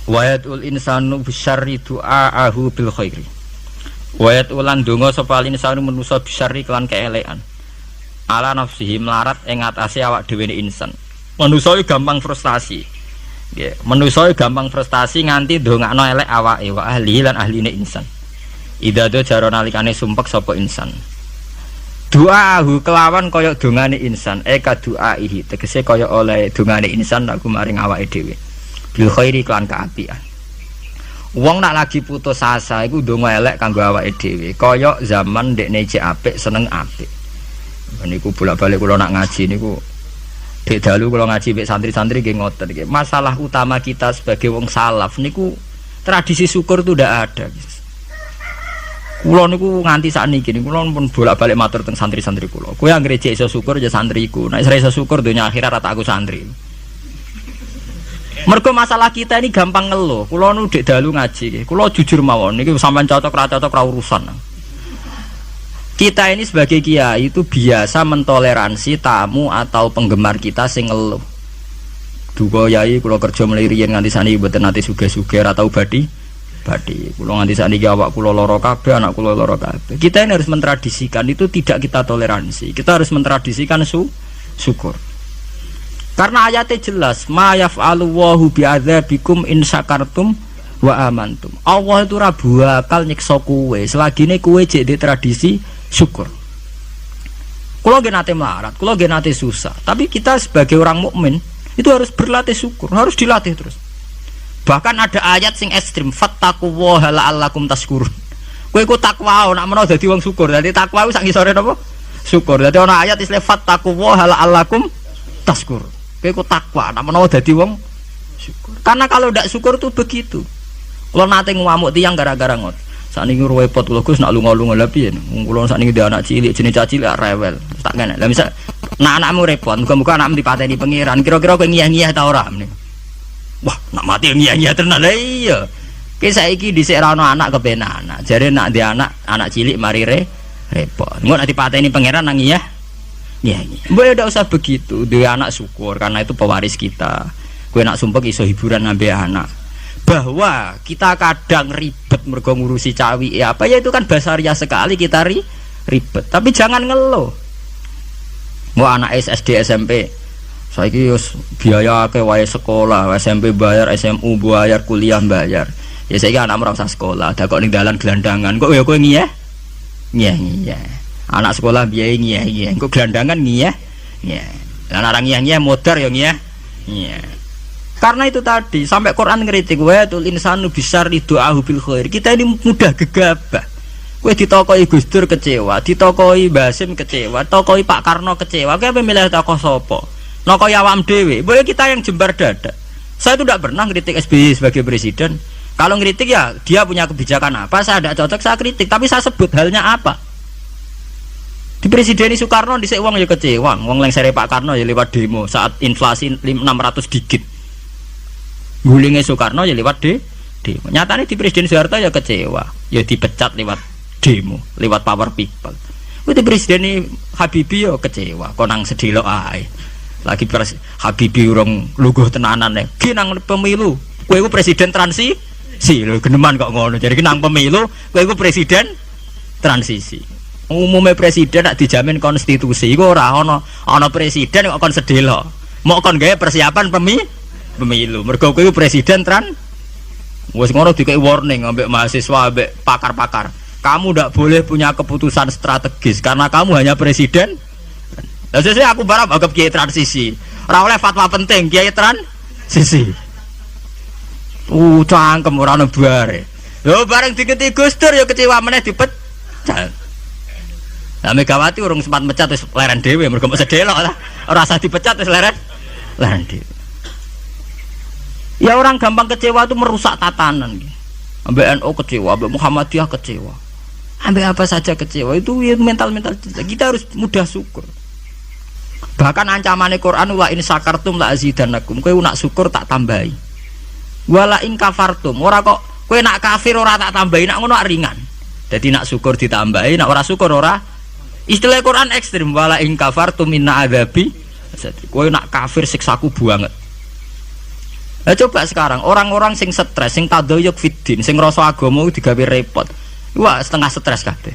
Wayatul insanu bisyarri du'aahu bil khairi. Wayat ulan donga sapa insanu manusa bisyarri kelan keelekan. Ala nafsihi melarat ing atase awak dhewe insan. Manusa gampang frustasi. Nggih, manusa gampang frustasi nganti ndongakno elek awake wa ahli lan ahline insan. Idza do jaro nalikane sumpek sapa insan. Du'aahu kelawan kaya dongane insan, ka du'aihi tegese kaya oleh dongane insan aku maring awake dhewe. Bil khairi kelan kaapian. Wong nak lagi putus asa iku ndonga elek kanggo awake dhewe. Kaya zaman ndekne cek apik seneng apik. Niku bolak-balik kula nak ngaji niku dek dalu kula ngaji mek santri-santri nggih ngoten iki. Masalah utama kita sebagai wong salaf niku tradisi syukur itu ndak ada. Kula niku nganti sakniki niku kula pun bolak-balik matur teng santri-santri kula. Kowe anggere jek iso syukur ya santriku. Nek ora iso syukur donya akhirat rata aku santri. Mergo masalah kita ini gampang ngeluh. Kula nu dek dalu ngaji. Kula jujur mawon niki sampean cocok ra cocok ra urusan. Kita ini sebagai kiai itu biasa mentoleransi tamu atau penggemar kita sing ngeluh. Duga yai kula kerja mliriyen nganti saniki mboten nate sugih-sugih ra tau badi. Kula nganti saniki awak kula lara kabeh, anak kula lara kabeh. Kita ini harus mentradisikan itu tidak kita toleransi. Kita harus mentradisikan syukur. Karena ayatnya jelas, ma yaf'alu Allahu bi'adzabikum in syakartum wa amantum. Allah itu ora bakal nyiksa kowe selagine kowe jek di tradisi syukur. Kula nggih nate melarat, kula nggih nate susah, tapi kita sebagai orang mukmin itu harus berlatih syukur, harus dilatih terus. Bahkan ada ayat sing ekstrim, fattaqullaha la'allakum tashkurun. Kowe iku takwa nek menawa dadi wong syukur. Dadi takwa iku sak ngisore napa? Syukur. Dadi ana ayat istilah fattaqullaha la'allakum tashkurun. Kowe ku takwa, nek menawa dadi wong syukur. Karena kalau ndak syukur tuh begitu. Kalau nate ngamuk tiyang gara-gara ngot. Sakniki repot kula Gus nak lunga-lunga lha piye? Wong kula sakniki ndek anak cilik, jenenge cilik rewel. Tak kene. Lah misal nak anakmu repot, muga-muga anakmu dipateni pangeran. Kira-kira kowe ngiyah-ngiyah ta ora meneh? Wah, nak mati ngiyah-ngiyah tenan. Lah iya. Ki saiki dhisik ra ono anak kepenak anak. Jare nak ndek anak cilik mari repot. Engko nak dipateni pangeran nang ngiyah. Ya, boleh tidak usah begitu. Dia anak syukur karena itu pewaris kita. Kue nak sumpek iso hiburan ngambil anak. Bahwa kita kadang ribet mergo ngurusi cawi apa ya itu kan basaria sekali kita ribet. Tapi jangan ngeluh. Mau anak SD SMP, saiki wis biaya akeh wae sekolah, SMP bayar, SMU bayar, kuliah bayar. Ya saiki anak ora usah sekolah, dak kok ning dalan gelandangan. Kok ya kowe ngiyeh? Ngiyeh. Anak sekolah biaya ngiyah, engko gelandangan ngiyah. Lan orang ngiyah modar ya ngiyah. Karena itu tadi sampai Quran ngritik wa tul insanu bisyarri du'ahu bil khair. Kita ini mudah gegabah. Kowe ditokoi Gus Dur kecewa, ditokoi Basim kecewa, tokoi Pak Karno kecewa. Kowe milih tokoh sapa? Nokoi awam dhewe. Boleh kita yang jembar dada. Saya itu tidak pernah ngritik SBY sebagai presiden. Kalau ngritik ya dia punya kebijakan apa, saya tidak cocok saya kritik, tapi saya sebut halnya apa. Di Presiden Soekarno dhisik wong ya kecewa, wong lengsere Pak Karno ya lewat demo saat inflasi 600 digit. Gulinge Soekarno ya lewat demo. Nyatane di Presiden Soeharto ya kecewa, ya dipecat lewat demo, lewat Power People. Di Presiden Habibie ya kecewa, konang sedelok ae. Lagi Habibie urung luguh tenanan e. Ki nang pemilu, kowe iku presiden transisi. Lho geneman kok ngono. Jadi nang pemilu kowe iku presiden transisi. Umumnya presiden nak dijamin konstitusi iku ora ana presiden kok kon sedelo mau kon gawe persiapan pemilu mergo kowe presiden wis ngono dikei warning ambek mahasiswa ambek pakar-pakar kamu ndak boleh punya keputusan strategis karena kamu hanya presiden. Lah sesuk aku barang anggap kiai transisi ora oleh fatwa penting kiai transisi cangkem ora ono bare lho bareng diketi Gus Dur ya kecewa meneh dipecat. Nah Megawati urung sempat mecat wis leren dhewe mergo mok sedelok lah. Ora usah dipecat wis leren dhewe. Ya orang gampang kecewa itu merusak tatanan. Ambek NU kecewa, ambek Muhammadiyah kecewa. Ambek apa saja kecewa itu ya mental-mental kita harus mudah syukur. Bahkan ancamane Quran wa in syakartum la azidannakum. Kowe nak syukur tak tambahi. Wala in kafartum. Ora kok kowe nak kafir ora tak tambahi, nak ngono ringan. Jadi nak syukur ditambahi, nak ora syukur ora. Istilah Quran ekstrim wala in kafartum inna adzabi. Kowe nak kafir siksaku banget. Nah, coba sekarang orang-orang sing stres, sing tadayuk fiddin, sing ngrasa agama digawe repot. Wah, setengah stres kabeh.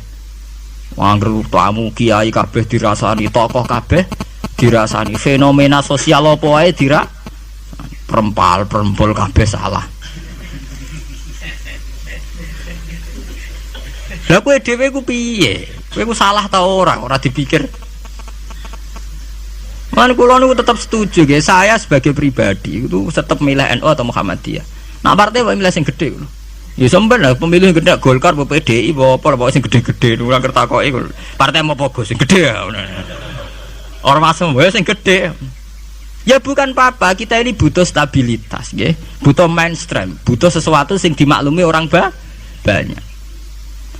Wangger tamu kiai kabeh dirasani, tokoh kabeh dirasani, fenomena sosial apa wae perempal-perempol kabeh salah. Lah kowe dhewe ku piye? Kowe ku salah ta ora dipikir. Man kula niku tetap setuju nggih, saya sebagai pribadi itu tetap milih NU atau Muhammadiyah. Nah partai wae milih sing gedhe ngono. Ya sampean lah pemilih gede Golkar apa PDI apa sing gede-gede ora kertakoki partai apa sing gede ya. Ora masuk wae sing gede. Ya bukan apa-apa, kita ini butuh stabilitas nggih, butuh mainstream, butuh sesuatu sing dimaklumi orang banyak.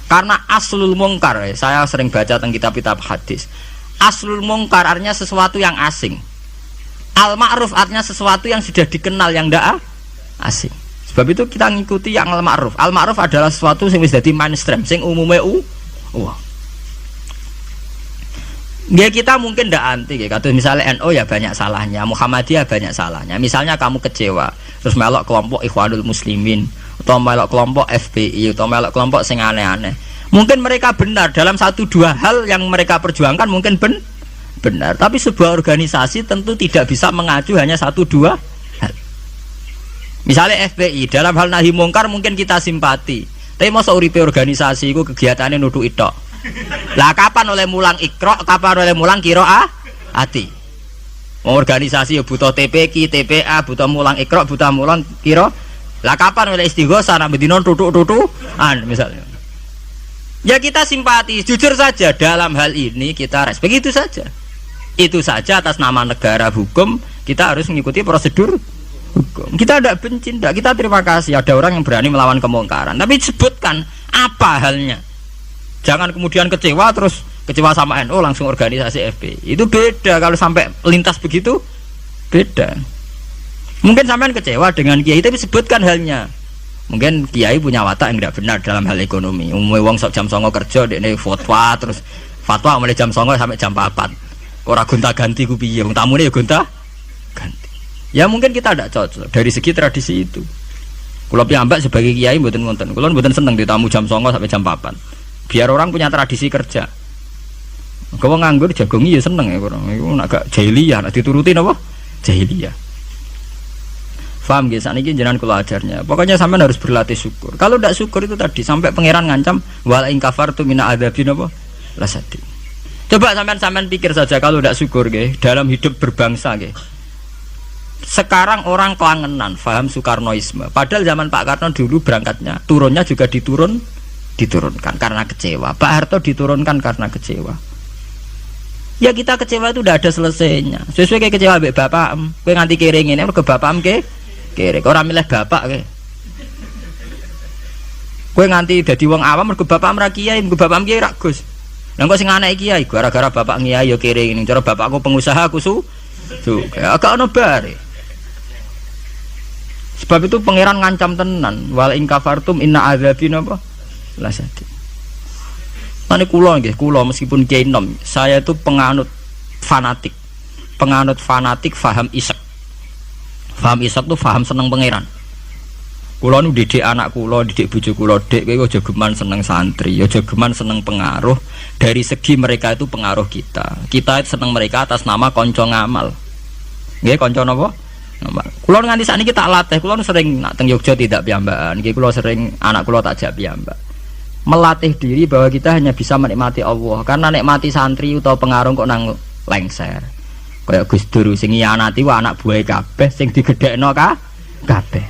Karena aslul mungkar, saya sering baca tentang kitab-kitab hadis. Aslul mungkar artinya sesuatu yang asing. Al ma'ruf artinya sesuatu yang sudah dikenal yang ndak asing. Sebab itu kita ngikuti yang al ma'ruf. Al ma'ruf adalah sesuatu yang wis dadi mainstream, sing umume wah. Ya kita mungkin ndak anti ya. Kados misalnya NU ya banyak salahnya, Muhammadiyah banyak salahnya. Misalnya kamu kecewa terus melok kelompok Ikhwanul Muslimin atau melok kelompok FPI atau melok kelompok sing aneh-aneh. Mungkin mereka benar dalam 1-2 hal yang mereka perjuangkan mungkin benar, tapi sebuah organisasi tentu tidak bisa mengacu hanya 1-2 hal. Misalnya FPI dalam hal nahi mungkar mungkin kita simpati, tapi masa uripe organisasi itu kegiatannya nuduh itok. Lah kapan oleh mulang ikro, kapan oleh mulang ati. Organisasi ya butuh TPQ, TPA, butuh mulang ikro, butuh mulang kiro. Lah kapan oleh istighosah nak bedino tutuk-tutukan misalnya. Ya kita simpati, jujur saja dalam hal ini kita respect, begitu saja. Itu saja atas nama negara hukum kita harus mengikuti prosedur hukum. Kita tidak benci, tidak, kita terima kasih ada orang yang berani melawan kemungkaran. Tapi sebutkan apa halnya. Jangan kemudian kecewa terus kecewa sama NU langsung organisasi FPI. Itu beda kalau sampai lintas begitu beda. Mungkin sampean kecewa dengan kiai tapi sebutkan halnya. Mungkin kiai punya watak yang tidak benar dalam hal ekonomi. Umumnya wong sok jam 09.00 kerja dekne fatwa terus fatwa mulai jam 09.00 sampai jam 4. Ora gonta-ganti ku piye wong tamune ya gonta-ganti. Ya mungkin kita tidak cocok dari segi tradisi itu. Kula piyambak sebagai kiai mboten wonten. Kula mboten seneng ditamu jam 09.00 sampai jam 4. Biar orang punya tradisi kerja. Kalau nganggur jagongi ya seneng ya kurang. Iku nak gak jahiliyah, nak dituruti napa? Jahiliyah. Faham guys, saat ini jenengan kula ajarnya. Pokoknya sampean harus berlatih syukur. Kalau tidak syukur itu tadi sampai pangeran ngancam wala in kafartu mina adzabin apa? Lasadin. Coba sampean pikir saja kalau tidak syukur guys dalam hidup berbangsa guys. Sekarang orang kelangenan paham Soekarnoisme. Padahal zaman Pak Karno dulu berangkatnya turunnya juga diturunkan karena kecewa. Pak Harto diturunkan karena kecewa. Ya kita kecewa itu udah ada selesainya. Sesuai kayak kecewa mbek bapak, kowe nganti kering ngene mergo bapakmu kere, ora milih bapak ke. Kowe nganti dadi wong awam mergo bapakmu ra kiai, mergo bapakmu kiai ra Gus. Lah kok sing anake kiai gara-gara bapak kiai ya kere ngene. Cara bapakku pengusaha aku agak ono bare. Sebab itu pangeran ngancam tenan, wal in kafartum inna adzabina apa? Lasadin. Mane kula nggih, kula meskipun kiai nom, saya itu penganut fanatik faham isak. Faham isak tuh faham seneng pangeran. Kula nu didik anak kula, didik bojo kula, Dek kowe aja geman seneng santri, aja geman seneng pengaruh. Dari segi mereka itu pengaruh kita. Kita seneng mereka atas nama kanca ngamal. Nggih, kanca napa? Ngamal. Kula nganti sakniki tak latih, kula sering nak teng Yogya tidak piyambakan. Nggih kula sering anak kula tak jak piyambak. Melatih diri bahwa kita hanya bisa menikmati Allah. Karena nikmati santri atau pengaruh kok nang lengser. Kayak Gus Dur sing nyianati wa anak buah kabeh sing digedhekno kabeh.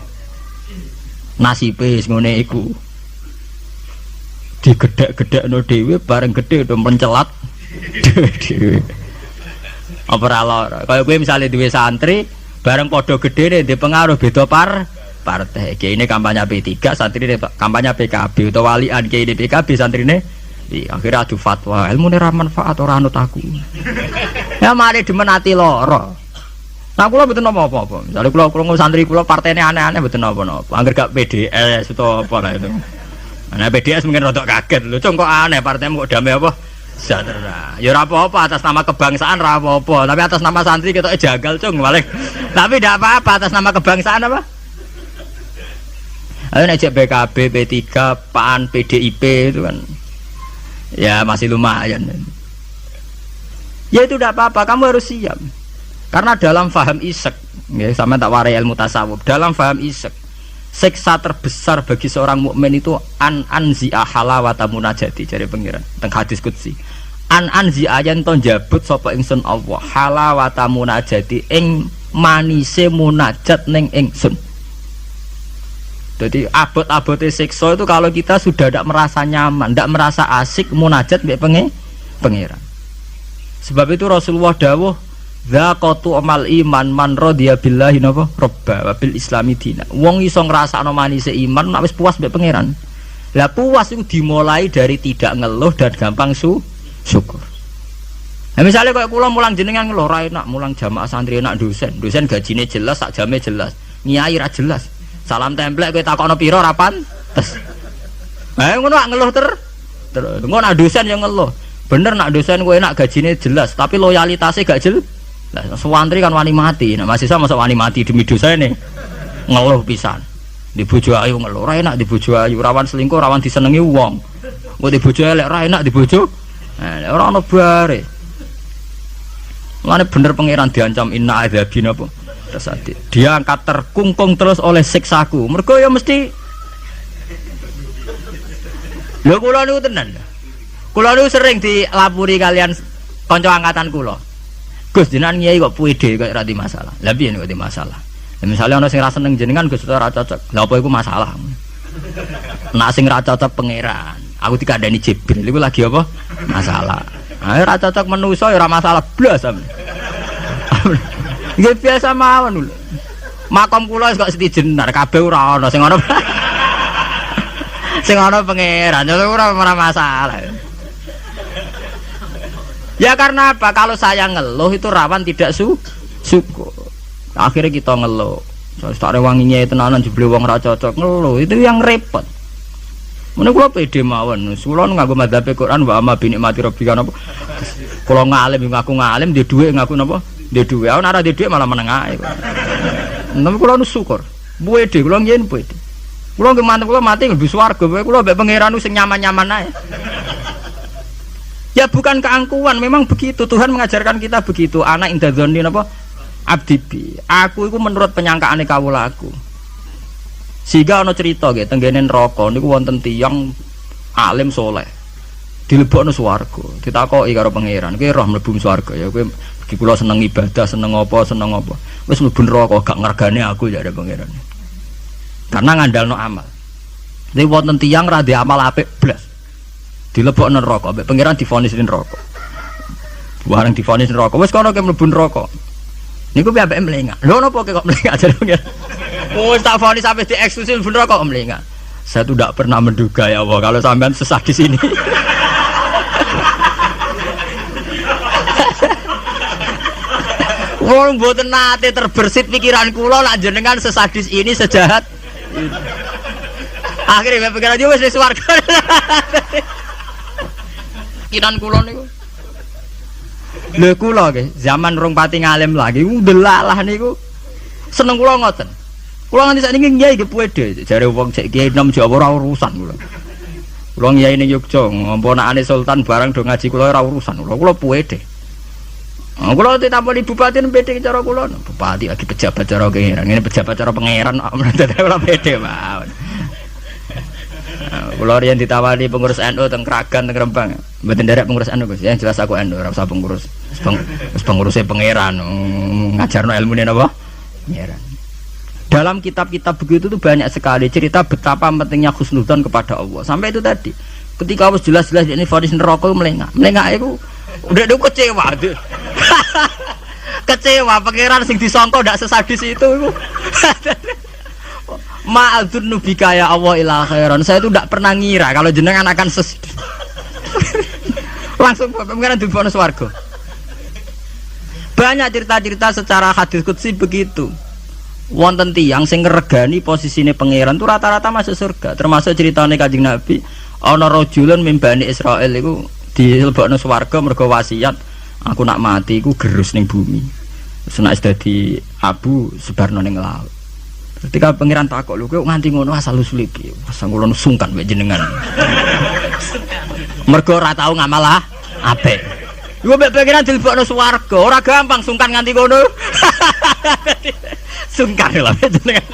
Nasibe wis ngene iku. Digedhek-gedhekno dhewe bareng gedhe do mencelat dhewe. Apa ora lara. Kaya kowe misale duwe santri bareng padha gedhene ndek pengaruh beda partai. Kiai ini kampanye P3, santri ini kampanye PKB atau walian kiai ini PKB, santri ini akhirnya adu fatwa ilmu ini manfaat orang anut aku. Ya mari dimenati loro. Nah kula mboten apa-apa. Misalnya kula santri kula partene aneh-aneh mboten apa-apa. Angger gak PDS atau apa lah itu. Nah PDS mungkin rodok kaget lho, kok aneh partaimu kok damai apa? Sejahtera. Ya ora apa-apa atas nama kebangsaan ora apa-apa, tapi atas nama santri ketok jagal cung balik. Tapi ndak apa-apa atas nama kebangsaan apa? Ayo nek BKB, P3, PAN, PDIP itu kan ya masih lumayan. Ya itu tidak apa-apa, kamu harus siap. Karena dalam faham isek, ya sama tak warai ilmu tasawuf. Dalam faham isek, siksa terbesar bagi seorang mukmin itu anzi'a halawata munajati dari pengiran teng hadis qudsi. Anzi'a yen to njabut sapa ingsun Allah halawata munajati ing manise munajat ning ingsun. Jadi abot-abote siksa itu kalau kita sudah tidak merasa nyaman, tidak merasa asik munajat mbek pengiran. Sebab itu Rasulullah dawuh dzaqatu amal iman man radhiya billahi napa robba wa bil islami dina. Wong iso ngrasakno manise iman nek wis puas mbek pangeran. Lah puas itu dimulai dari tidak ngeluh dan gampang syukur. Nah misalnya kayak kula mulang jenengan ngeluh ra enak, mulang jamaah santri enak dosen gajine jelas, sak jame jelas. Nyai ra jelas. Salam templek kowe takokno pira ra pantes. Ha ngono nak ngeluh ngono nak dosen yang ngeluh. Bener nak dosen kowe enak gajine jelas, tapi loyalitasnya gak jelas. Lah santri kan wani mati, nek mahasiswa masa wani mati demi dosane. Ngeluh pisan. Di bojo ayu ngeluh, ra enak di bojo ayu, rawan selingkuh, rawan disenengi wong. Kok di bojo elek ra enak di bojo. Nah, ora ono bare. Mulane bener pangeran diancam inna adzabina apa? Tersati. Dia angkat terkungkung terus oleh siksaku. Mergo ya mesti lho kula niku tenan. Kula niku sering dilapuri kalian kanca angkatan kula. Gus jenengan nyai kok puede kok ora di masalah. Lah piye kok di masalah? Ya misale ana sing ra seneng jenengan Gus ora cocok. Lah apa iku masalah? Nek sing ra cocok pangeran. Aku dikandani Jibril iku lagi apa? Masalah. Ayo ora cocok manusa ya ora masalah blas. Nggih biasa mawon lho. Makom kula wis kok setijenar kabeh ora ana sing ana. Sing ana pangeran ora masalah. Ya karena apa? Kalau saya ngeluh itu rawan tidak syukur. Akhirnya kita ngeluh. Saya tak rewanginya tenanan jebule wong ra cocok ngeluh. Itu yang repot. Mun kula pede mawon. Kula nganggo madzhab Quran wa amma bi nikmati rabbika napa. Kula ngalim ngaku ngalim, di dhuwit ngaku napa? Di dhuwit. Ana ora di dhuwit malah meneng ae. Nang kula nu syukur. Pede kula nyen pede. Kula nggih mantep kula mati mlebu swarga. Kula mbek pangeran sing nyaman-nyaman ae. Ya bukan keangkuhan, memang begitu. Tuhan mengajarkan kita begitu. Anak indadzoni napa? Abdibi. Aku itu menurut penyangkaane kawula aku. Sehingga ana cerita nggih tenggene neraka niku wonten tiyang alim saleh. Dilebokno swarga. Ditakoki karo pangeran, "Kowe roh mlebu swarga ya kowe iki kula seneng ibadah, seneng apa? Wis mlebu neraka gak ngergane aku ya ada pangeran." Karena ngandalno amal. Dene wonten tiyang ra ndek amal apik blas. Dilebokno neraka, mbek pangeran divonis neraka. Bareng divonis neraka, wis kono ke mlebu neraka. Niku piye ambek mlengak. Lho napa kok mlengak jare pangeran? Wis tak vonis sampai dieksklusi mlebu neraka kok mlengak. Saya tuh tidak pernah menduga ya Allah kalau sampean sesadis ini. Wong mboten nate terbersit pikiran kula nak jenengan sesadis ini sejahat. Akhirnya pikiran dia wis swarga. Pikiran kula niku. Lho kula nggih, zaman rong pati ngalim lagi ndelalah niku. Seneng kula ngoten. Kula nganti sakniki nggih iki puede, jare wong sik kiai nom Jawa ora urusan kula. Kula ngyai ning Yogya, ngomponakane sultan barang do ngaji kula ora urusan. Kula puede. Kula ditampani bupati pede cara kula. Bupati lagi pejabat cara pangeran, ngene pejabat cara pangeran kula pede mawon. Kula riyen ditawani pengurus NU teng Kragan teng Rembang. Mboten nderek pengurus NU Gus, ya jelas aku NU ora usah pengurus. Wis penguruse pangeran, ngajarno ilmune napa? Pangeran. Dalam kitab-kitab begitu tuh banyak sekali cerita betapa pentingnya husnudzon kepada Allah. Sampai itu tadi, ketika harus jelas-jelas ini vonis neraka melengak itu udah kecewa. Kecewa pangeran sing disangka ndak sesadis itu. Ma'adzun nubika ya Allah ila khairan. Saya itu tidak pernah ngira kalau jenengan akan langsung pangeran dibono swarga. Banyak cerita-cerita secara hadis qudsi begitu. Wonten tiyang sing ngregani posisine pangeran itu rata-rata masuk surga. Termasuk ceritane Kanjeng Nabi, ana rajulun min Bani Israil iku dilebokno swarga mergo wasiat, aku nak mati iku gerus ning bumi. Terus nek dadi abu sebarno ning laut. Ketika pangeran takok lho kowe nganti ngono asal usul iki. Pasang kula sungkan mbek jenengan. Mergo ora tau ngamal apik. Iku mbek pangeran dilebokno swarga, ora gampang sungkan nganti ngono. Sungkan lho jenengan.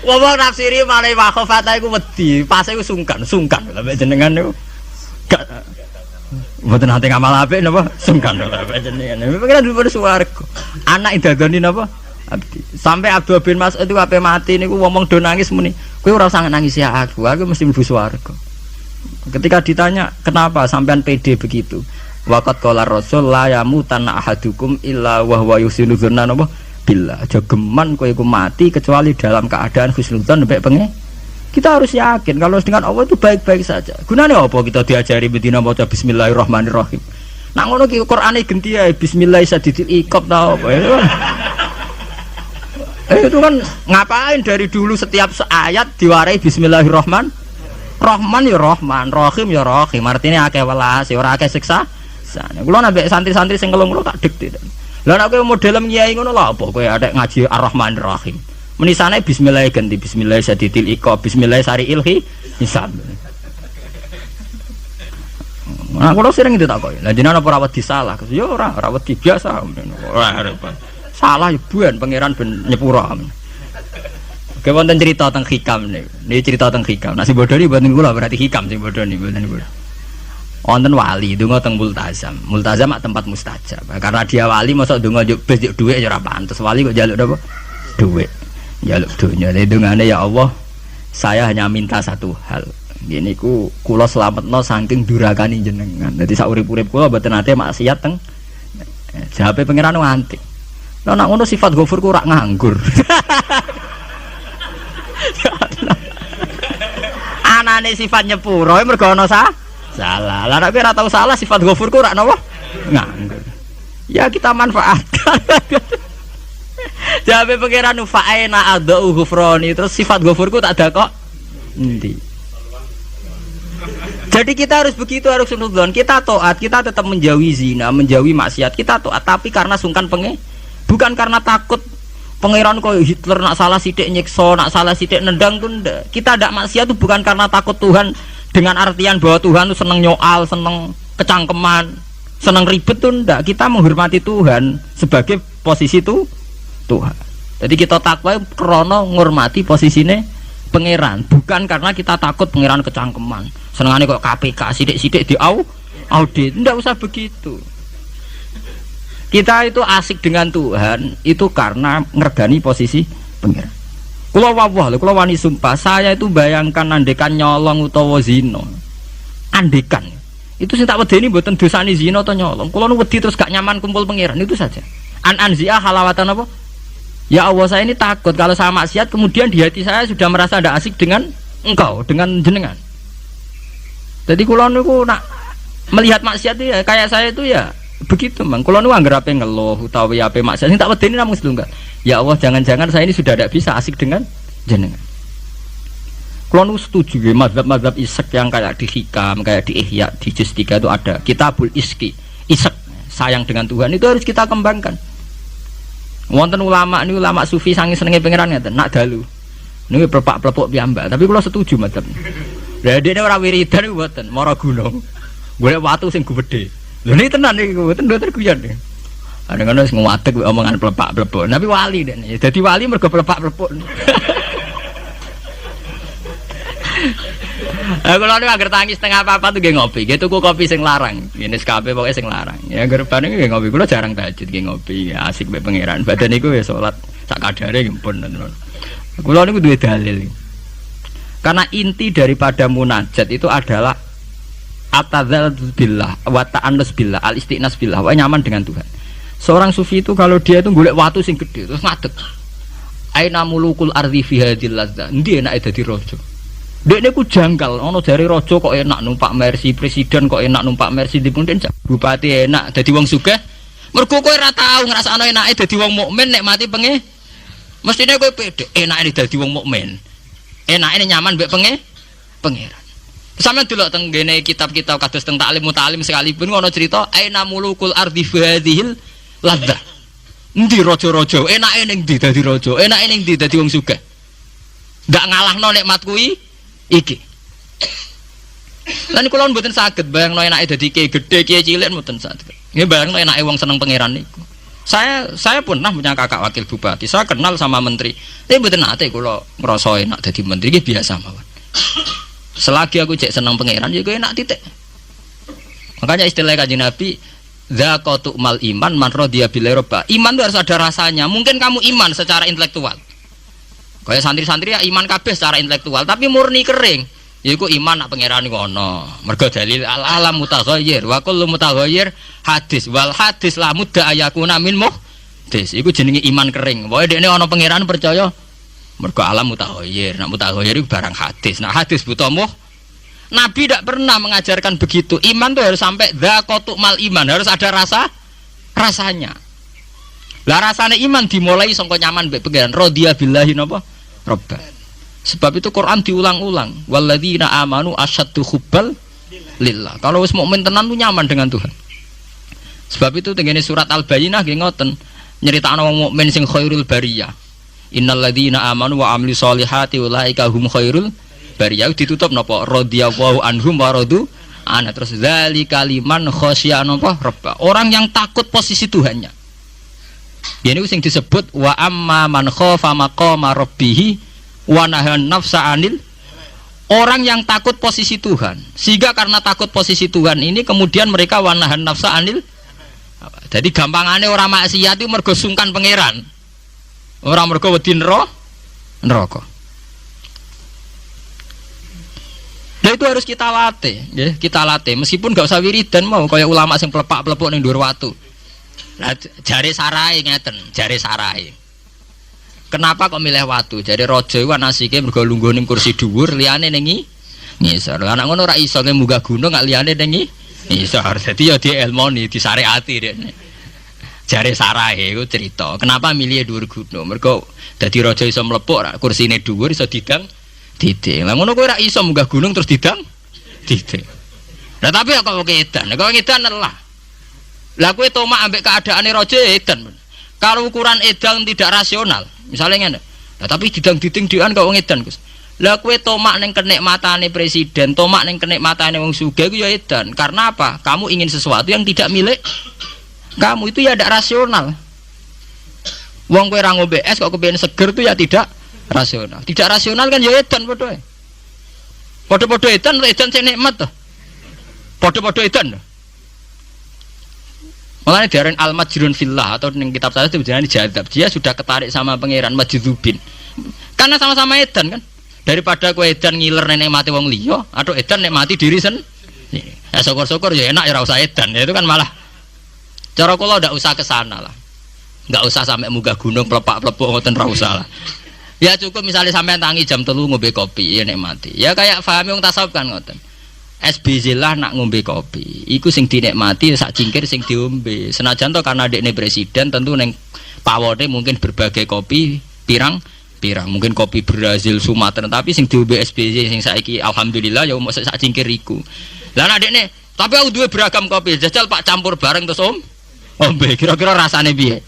Wong nafsiri male wakhofata iku wedi, pas iku sungkan lho mbek jenengan niku. Gak mboten nate ngamal apik napa sungkan lho mbek jenengan. Pangeran dilebokno swarga. Anak idadoni napa? Abdi. Sampai Abdul bin Mas'ud itu ape mati niku ngomong do nangis muni, kowe ora usah nangis ya aku mesti mlebu swarga. Ketika ditanya, "Kenapa sampean pede begitu?" Waqat qala Rasul la yamutan ahadukum illa wa huwa yusinu dzanna napa billah. Aja geman kowe iku mati kecuali dalam keadaan husnudzon mbek pengen. Kita harus yakin kalau dengan Allah itu baik-baik saja. Gunane apa kita diajari bedina maca bismillahirrahmanirrahim. Nak ngono ki Qur'ane genti ae bismillah sadidil iqab ta apa ya. Itu kan ngapain dari dulu setiap ayat diwarai bismillahirrahman Rahman ya Rahman, Rahim ya Rahim. Artinya akeh welas, ora akeh siksa. Kula nambah santri-santri sing kelung kula tak dikte. Lah nek kowe model kiai ngono lho apa kowe adek ngaji Ar-Rahmanir Rahim. Menisane bismillah ganti bismillah sadidil iqab, bismillah sariil hisab. Nah, kula sering ditakoki. Lah jenengan apa ora wedi salah? Ya ora wedi biasa. Ora repot. Salah ya buan pangeran ben nyepuro. Oke wonten cerita tentang hikam niku. Niki cerita tentang hikam. Nek sing bodoni mboten kula berarti hikam sing bodoni mboten kula. Wonten wali donga teng multazam. Multazam mak tempat mustajab. Karena dia wali mosok donga njuk bes njuk dhuwit ya ora pantes. Wali kok njaluk napa? Dhuwit. Njaluk donya. Lah dongane ya Allah, saya hanya minta satu hal. Ngene iku kula slametno saking durakane jenengan. Dadi sak urip-urip kula mboten nate maksiat teng jawabe pangeran nganti. Lah nek ngono sifat ghafur ku ora nganggur. Anane sifat nyepuro mergo ana salah. Lah nek ora tau salah sifat ghafur ku ora napa nganggur. Ya kita manfaatkan. Jawabe pangeran fa'ina adau ghufrani terus sifat ghafur ku tak ada kok. Endi? Jadi kita harus begitu, harus sunudzon. Kita taat, kita tetap menjauhi zina, menjauhi maksiat. Kita taat tapi karena sungkan bukan karena takut pangeran koyo Hitler nak salah sithik nyiksa, nak salah sithik nendang tuh ndak. Kita ndak maksiat itu bukan karena takut Tuhan dengan artian bahwa Tuhan itu seneng nyoal, seneng kecangkeman, seneng ribet tuh ndak. Kita menghormati Tuhan sebagai posisi itu Tuhan. Jadi kita takwa krana ngurmati posisine pangeran, bukan karena kita takut pangeran kecangkeman. Senengane kok KPK sithik-sithik audit, ndak usah begitu. Kita itu asik dengan Tuhan itu karena ngergani posisi pangeran. Kula wawah lho, kula wani sumpah, saya itu bayangkan andekan nyolong utawa zina. Andekan. Itu sing tak wedeni mboten dosane zina atau nyolong. Kula nu wedi terus gak nyaman kumpul pangeran itu saja. Anzia halawatan apa? Ya Allah, saya ini takut kalau saya maksiat kemudian di hati saya sudah merasa tidak asik dengan engkau, dengan jenengan. Jadi kula niku nak melihat maksiat itu ya kayak saya itu ya begitu mang. Kula nu anggere ape ngeluh utawi ape maksiat sing tak wedeni namung setunggal. Ya Allah, jangan-jangan saya ini sudah tidak bisa asik dengan jenengan. Kula nu setuju ya mazhab-mazhab isek yang kayak di Hikam, kayak di Ihya, di Juz 3 itu ada Kitabul Iski. Isek, sayang dengan Tuhan itu harus kita kembangkan. Wonten ulama ini ulama sufi sange senenge pangeran ngeten, nak dalu. Niku pepak-plepok piyambak, tapi kula setuju mazhab. Lah dene ora wiridan mboten, mara gunung. Golek watu sing gedhe. Lha niki tenan niku, mboten guyon. Ada kan wis ngadeg omongan plepak-plepok. Tapi wali dene. Dadi wali mergo plepak-plepok. Aku lho anggere tangi setengah apa tuh nggih ngopi. Nggih tuku kopi sing larang. Ngene Nescafe pokoke sing larang. Ya anggere bane nggih ngopi. Kula jarang tahajud nggih ngopi. Asik mek pangeran. Badan niku ya salat sak kadare nggih pun. Kula niku duwe dalil. Karena inti daripada munajat itu adalah atadzal billah wa ta'annus billah, al-istiqnas billah, wa nyaman dengan Tuhan. Seorang sufi itu kalau dia itu golek watu sing gede terus ngadeg. Aina mulukul ardi fi hadhil ladzah. Endi enake dadi raja. Dekne ku janggal, ana jare raja kok enak numpak Mercy, presiden kok enak numpak Mercy, dipundhen bupati enak dadi wong sugih. Mergo kowe ora tau ngrasakno enake dadi wong mukmin nek mati penge. Mestine kowe pede enake dadi wong mukmin. Enake nyaman mbek pangeran. Sampeyan delok teng ngene kitab-kitab kados teng taklim mutalim sekalipun ana cerita aina mulukul ardi fi hadhil ladzah. Endi raja-raja? Enake ning ndi dadi raja? Enake ning ndi dadi wong sugih? Ndak ngalahno nikmat kuwi iki. Lan kula mboten saged bayangno enake dadi kiai gedhe, kiai cilik mboten saged. Nggih bayangno enake wong seneng pangeran niku. Saya pernah punya kakak wakil bupati. Saya kenal sama menteri. Tapi mboten nate kula ngrasa enak dadi menteri iki biasa mawon. Selagi aku cek seneng pangeran ya enak titik. Makanya istilah Kanjeng Nabi dzaqatu mal iman man radiya bil robba. Iman itu harus ada rasanya. Mungkin kamu iman secara intelektual. Kayak santri-santri ya iman kabeh secara intelektual, tapi murni kering. Yaiku iman nak pangeran niku ana. Mergo dalil al alam mutaghayyir wa kullu mutaghayyir hadis wal hadis la mudda ayakuna min muhdis. Iku jenenge iman kering. Pokoke dekne ana pangeran percaya mergo alam mutaghayyir. Nak mutaghayyir iku barang hadis. Nah hadis buta Nabi tidak pernah mengajarkan begitu. Iman itu harus sampai dzaqatu mal iman, harus ada rasanya. Lah rasane iman dimulai sangka nyaman mbek pangeran radhiya billahi napa robba. Sebab itu Quran diulang-ulang. Walladzina amanu asyaddu hubbal lillah. Kalau wis mukmin tenan ku nyaman dengan Tuhan. Sebab itu tengene surat Al-Bayyinah nggih ngoten, nyeritakno wong mukmin sing khairul bariyah. Innalladzina amanu wa amilus solihati ulaika hum khairul bariyah. Ditutup napa radhiyallahu anhum wa radu ana, terus zalika liman khasyana napa rabb. Orang yang takut posisi Tuhannya. Ini sing disebut wa amma man khafa maqama rabbih wa nahan nafsa anil. Orang yang takut posisi Tuhan, sehingga karena takut posisi Tuhan ini kemudian mereka wa nahan nafsa anil. Jadi gampangane orang maksiat itu mergo sungkan pangeran. Orang mergo wedi neraka. Nah itu harus kita latih, ya, kita latih. Meskipun gak usah wiridan mau kayak ulama sing pelepak-pelepuk ning dhuwur watu. Lah jare sarai ngeten, jare sarai. Kenapa kok milih watu? Jare raja iku anasike mergo lungguh ning kursi dhuwur, liyane ning ngisor. Lah nek ngono ora iso munggah gunung gak liyane ning ngisor. Dadi ya dielmoni, disareati dekne. Jare sarai iku cerita. Kenapa milih dhuwur gunung? Mergo dadi raja iso mlepuk, kursine dhuwur iso didang titik. Lah ngono kowe ora iso munggah gunung terus didang titik. Lah tapi kok edan, kok edan lah. Lah kowe tomak ambek keadaane raja edan. Kalau ukuran edan tidak rasional, misalnya ngene. Lah tapi didang titik dhewean kok wong edan, Gus. Lah kowe tomak ning kenikmatane presiden, tomak ning kenikmatane wong sugih iku ya edan. Karena apa? Kamu ingin sesuatu yang tidak milik kamu, itu ya tidak rasional. Wong kowe ra ngombe es kok kepengin seger itu ya tidak rasional. Tidak rasional kan ya edan padha. Padha-padha edan sing nikmat to. Padha-padha edan. Mulane diaran al-majrun fillah atau ning kitab saya itu jenenge jadzab. Dia sudah ketarik sama pangeran majdzubin. Karena sama-sama edan kan. Daripada kowe edan ngiler nek mati wong liya atau edan nek mati diri sendiri. Ya syukur-syukur ya enak ya ora usah edan. Ya itu kan malah cara kula ndak usah ke sana lah. Enggak usah sampai munggah gunung pelepak-pelepuk ngoten ra usah lah. Ya cukup misalnya sampai tangi jam 3 ngombe kopi ya nikmati. Ya kayak pahami wong tasawuf kan ngoten. SBZ lah nak ngombe kopi. Iku sing dinikmati sak cingkir sing diombe. Senajan to karena dekne presiden tentu ning pawone mungkin berbagai kopi pirang-pirang. Mungkin kopi Brazil, Sumatera, tapi sing diombe SBZ sing saiki alhamdulillah ya mok sak cingkir iku. Lah nak dekne tapi aku duwe beragam kopi. Jajal Pak campur bareng terus ombe. Kira-kira rasane piye?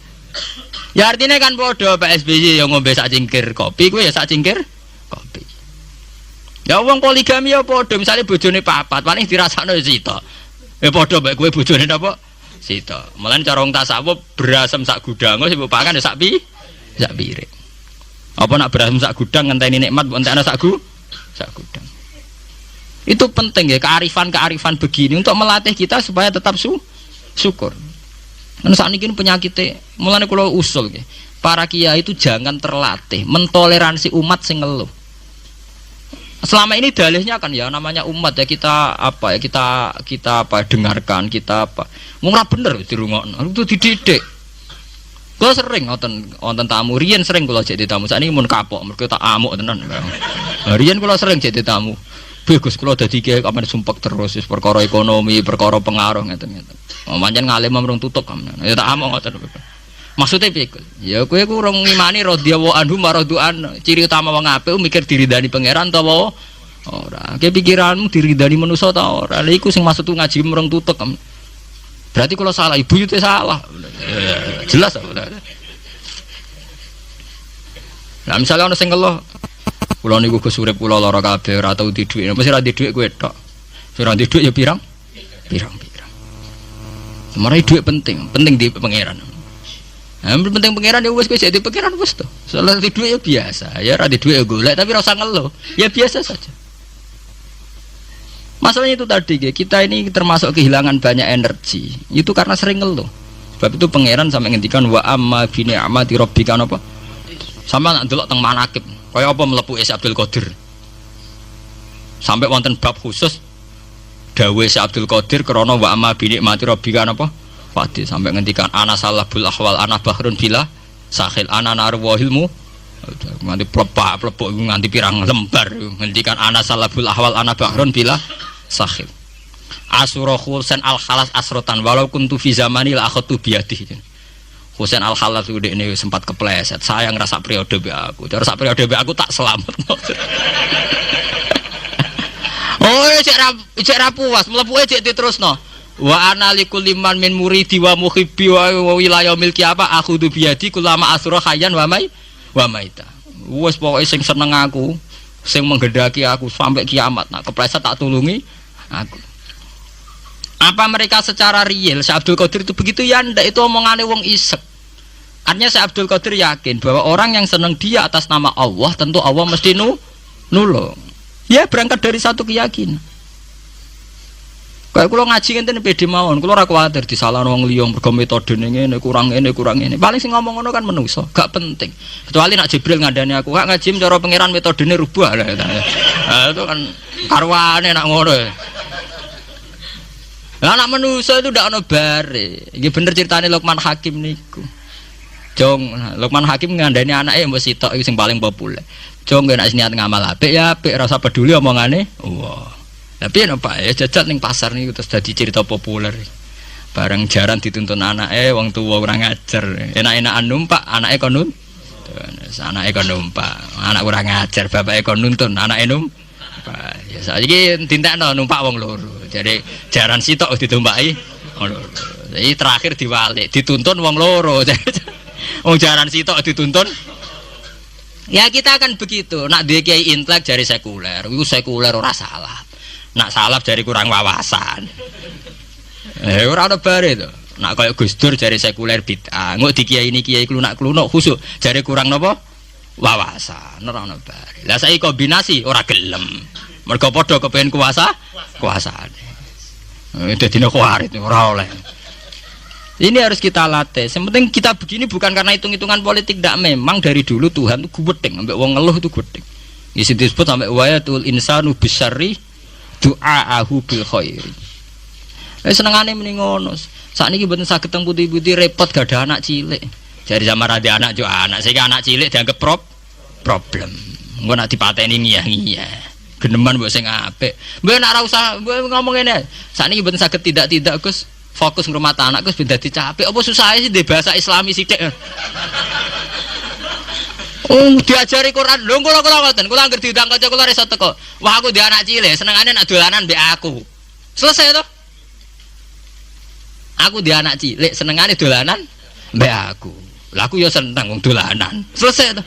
Ya artinya kan podo Pak SBY yang ngombe sak cingkir kopi, gue ya sak cingkir kopi. Ya wong poligami ya podo, misalnya bojone papat, paling dirasakno sita. Ya podo bae gue bojone napa? Sita. Mulane cara wong tasawuf berasem sak gudang, sing mbok pakan ya sak piring. Apa nak berasem sak gudang ngenteni nikmat mbok entekno sak gudang. Itu penting ya kearifan begini untuk melatih kita supaya tetap syukur. Kan saat ini penyakitnya, mulane kula usul nggih. Para kiai itu jangan terlatih mentoleransi umat sing ngeluh. Selama ini dalihnya kan ya namanya umat ya kita dengarkan, kita apa. Wong ora bener dirungokno. Itu dididik. Kula sering wonten tamu, riyen sering kula jadi tamu. Sakniki mun kapok mergo tak amuk tenan. Riyen kula sering jadi tamu. Bagus kalau dadi kiai kapan sumpek terus perkara ekonomi, perkara pengaruh ngeten-ngeten. Pancen ngalim merung tutup kamen. Ya tak amok ngoten. Maksudnya piye? Ya kowe ku urung ngimani radhiyallahu anhu maradu'an. Ciri utama wong apik mikir diridani pangeran ta ora. Ki pikiranmu diridani manusa ta ora. Lha iku sing maksud ngaji merung tutup kamen. Berarti kalau salah ibu itu salah. Jelas apa? Lah misale ana sing ngeluh, kula niku Gus urip kula lara kabeh ora tau di dhuwit. Mesti ora di dhuwit kowe tok. Sing ora di dhuwit ya pirang? Pirang-pirang. Marai dhuwit penting di pangeran. Nah, penting pangeran ya wis kowe jadi pangeran wis to. Soal di dhuwit ya biasa. Ya ora di dhuwit ya golek tapi ora usah ngeluh. Ya biasa saja. Masalahnya itu tadi, kita ini termasuk kehilangan banyak energi. Itu karena sering ngeluh. Sebab itu pangeran sampai ngendikan wa amma bi ni'mati rabbika apa? Sama nak delok teng manakib. Kaya apa mlebu Syekh Abdul Qadir. Sampai wonten bab khusus dawuh Syekh Abdul Qadir krana wa amma bi ni'mati rabbika apa? Fati sampai ngendikan ana salahul ahwal ana bahrun bila sahil ana narwahilmu. Nganti plepok nganti pirang lembar ngendikan ana salahul ahwal ana bahrun bila sahil. Asura Husain al-Khalas asrotan walau kuntu fi zamani la akhadtu biyadihi. Husain al-Khalas itu ini sempat kepleset. Saya ngerasa periode be aku. Cara sak periode be aku tak selamat. Oh, cek ra puas, mlebu cek diterusno. Wa ana likulli man min muridi wa muhibbi wa wilayah milki apa akhudhu biyadi kulama asra khayyan wa maita. Wes pokoke sing seneng aku, sing menggendaki aku sampai kiamat. Nak kepleset tak tulungi aku. Apa mereka secara real Syekh Abdul Qadir itu begitu ya ndak, itu omongane wong isek. Artinya Syekh Abdul Qadir yakin bahwa orang yang senang dia atas nama Allah tentu Allah mesti nulung. Ya berangkat dari satu keyakinan. Kayak kula ngaji ngenten pede mawon, kula ora kuwatir disalahno wong liya mergo metodene ngene kurang ngene. Paling sing ngomong ngono kan menungso, gak penting. Kecuali nak Jibril ngandani aku, gak ngaji cara pangeran metodene rubah lah. Itu kan karwane nak ngono. Lah anak manusia itu ndak ono bare. Iki bener ceritane Luqman Hakim niku. Jong, Luqman Hakim ngandani anake mbok sitok iki sing paling populer. Jong nek niat ngamal apik ya apik, ora usah peduli omongane. Wah. Tapi nek Pak ya jajal ning pasar niku terus dadi cerita populer. Bareng jaran dituntun anake wong tuwa ora ngajar. Enak-enakan numpak, anake kon nuntun. Anake kon numpak, anak ora ngajar, bapake kon nuntun, anake numpak. Ya saiki dintekno numpak wong loro. Jadi jaran sitok ditumpaki wong loro. Jadi terakhir diwalik, dituntun wong loro. Wong jaran sitok dituntun. Ya kita akan begitu. Nak duwe kiai intelek jari sekuler, iku sekuler ora salah. Nak salah jari kurang wawasan. Ora ada bare to. Nak kaya Gus Dur jari sekuler bid'ah. Engko di kiai ini kiai klunak-klunuk khusuk jari kurang napa? Wawasan. Ora ana bare. Lah saiki kombinasi ora gelem. Mergo padha kepengin kuasane. Dadine khawarit ora oleh. Ini harus kita latih. Yang penting kita begini bukan karena hitung-hitungan politik, tidak. Memang dari dulu Tuhan itu gudeg, sampai wong ngeluh itu gudeg. Isi disebut sampai wayatul insanu bisyarri du'aahu bil khairi. Senengane muni ngono. Sakniki mboten saged teng putih-putih repot gak ada anak cilik. Jari zaman ada anak jo anak, sehingga anak cilik dianggap problem. Engko nak dipateni ngiyah-ngiyah. Geneman mbok sing apik. Mbok nek ora usah ngomong ngene. Sakniki mboten saged tidak Gus. Fokus ngrumat anak Gus ben dadi capek. Apa susah sih di bahasa Islami sithik. Diajari Quran. Lho kula ngoten. Kula anggere diundang kanca kula iso teko. Wah aku di anak cilik, senengane nak dolanan mbek aku. Selesai to? Aku di anak cilik, senengane dolanan mbek aku. Lah aku ya seneng wong dolanan. Selesai to?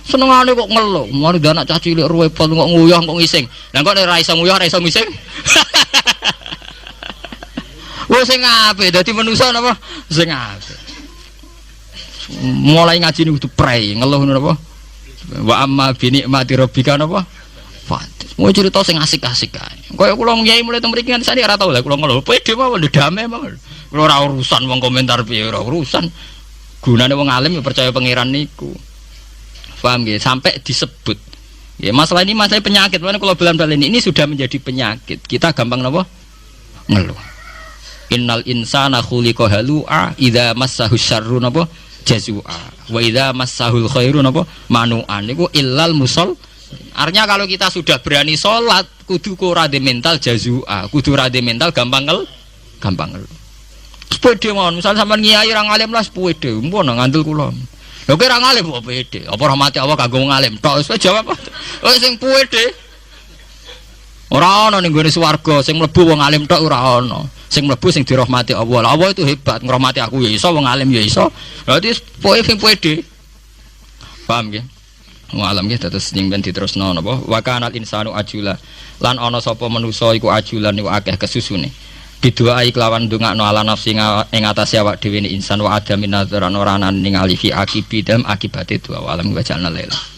Senengane kok ngeluh. Mari di anak cah cilik repot kok nguyah kok ngising. Lah kok ora iso nguyah, ora iso ngising. Wah sing apik dadi manusa napa? Sing apik. Mulai ngaji niku kudu prei, ngeluh napa? Wa amma bi nikmati rabbika napa? Fatis. Mau cerita sing asik-asik kae. Kaya kula ngyai mulai teng mriki kan sane ora tau lah kula ngeluh. Pede mawon damai mawon. Kula ora urusan wong komentar piye, ora urusan. Gunane wong alim ya percaya pangeran niku. Paham nggih? Sampai disebut. Ya masalah ini masalah penyakit. Mana kalau bulan-bulan ini sudah menjadi penyakit. Kita gampang napa? Ngeluh. Innal insana khuliqa halu'a idza massahu syarru napa jazua wa idza massahul khairu napa manu'an niku illal musall. Artinya kalau kita sudah berani salat kudu ora de mental jazua, kudu ora de mental gampang ngel. Sepede mawon, misal sampean ngiyai ra ngalim lah sepede, mpun ngandel kula. Lho kira ngalim kok pede, apa rahmati Allah kanggo ngalim tok wis jawab. Oh sing pede. Ora ana ning gone swarga sing mlebu wong alim tok ora ana. Sing mlebu sing dirahmati Allah. Allah itu hebat, ngrahmati aku ya iso, wong alim ya iso. Berarti pokoke sing pede. Paham nggih? Mualam nggih terus sing ben diterusno napa? Wa kanal insanu ajula. Lan ana sapa manusa iku ajulan niku akeh kesusune. Bidua kelawan ndongakno ala nafsi ing atase awak dhewe insan wa adamin nazaran ora ningali fi akibidam akibate dua alam wa jalna lela.